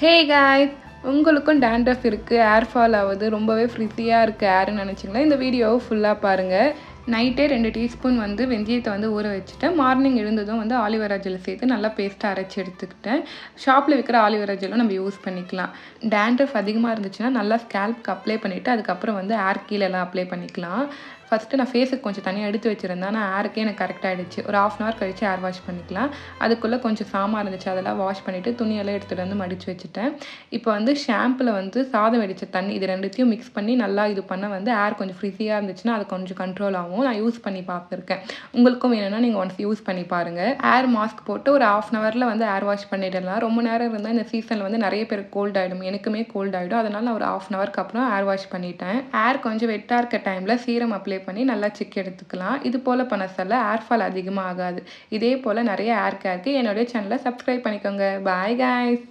Hey guys, உங்களுக்கும் dandruff இருக்குது, ஏர் fall ஆகுது, ரொம்பவே ஃப்ரிஸியாக இருக்குது ஏர்னு நினச்சிங்களா? இந்த வீடியோவை ஃபுல்லாக பாருங்கள். நைட்டே 2 டீஸ்பூன் வெந்தயத்தை ஊற வச்சுட்டேன். மார்னிங் எழுந்ததும் ஆலிவேரா ஜெல் சேர்த்து நல்லா பேஸ்ட்டாக அரைச்சி எடுத்துக்கிட்டேன். ஷாப்பில் விற்கிற ஆலிவேரா ஜெல்லும் நம்ம யூஸ் பண்ணிக்கலாம். டேண்ட்ரஃப் அதிகமாக இருந்துச்சுன்னா நல்லா ஸ்கேல்ப்க்கு அப்ளை பண்ணிவிட்டு அதுக்கப்புறம் ஏர் கீழெல்லாம் அப்ளை பண்ணிக்கலாம். ஃபஸ்ட்டு நான் ஃபேஸுக்கு கொஞ்சம் தனியாக எடுத்து வச்சுருந்தேன். ஆனால் ஏருக்கே எனக்கு கரெக்டாகிடுச்சு. ஒரு 1/2 அன் ஹவர் கழித்து ஏர் வாஷ் பண்ணிக்கலாம். அதுக்குள்ளே கொஞ்சம் சாமான் இருந்துச்சு, அதெல்லாம் வாஷ் பண்ணிவிட்டு துணியெல்லாம் எடுத்துகிட்டு மடித்து வச்சுட்டேன். இப்போ ஷாம்பில் சாதம் வெடித்த தண்ணி இது ரெண்டுத்தையும் மிக்ஸ் பண்ணி நல்லா இது பண்ண ஏர் கொஞ்சம் ஃப்ரிஸியாக இருந்துச்சுன்னா அது கொஞ்சம் கண்ட்ரோல் ஆகும். நான் யூஸ் பண்ணி பார்த்துருக்கேன். உங்களுக்கும் வேணும்னா நீங்கள் ஒன்ஸ் யூஸ் பண்ணி பாருங்கள். ஏர் மாஸ்க் போட்டு ஒரு 1/2 அன் ஹவரில் ஏர் வாஷ் பண்ணிடலாம். ரொம்ப நேரம் இருந்தால் இந்த சீசனில் நிறைய பேருக்கு கோல்ட் ஆகிடும். எனக்குமே கோல்ட் ஆகிடும். அதனால் நான் ஒரு 1/2 அன் ஹவருக்கு அப்புறம் ஏர் வாஷ் பண்ணிட்டேன். ஏர் கொஞ்சம் வெட்டாக இருக்க டைமில் சீரம் அப்ளை பண்ணி நல்லா சிக் எடுத்துக்கலாம். இது போல் பண்ண சொல்ல ஏர் ஃபால் அதிகமாக ஆகாது. இதே போல் நிறைய ஏர் கேருக்கு என்னுடைய சேனலை சப்ஸ்கிரைப் பண்ணிக்கோங்க. Bye guys.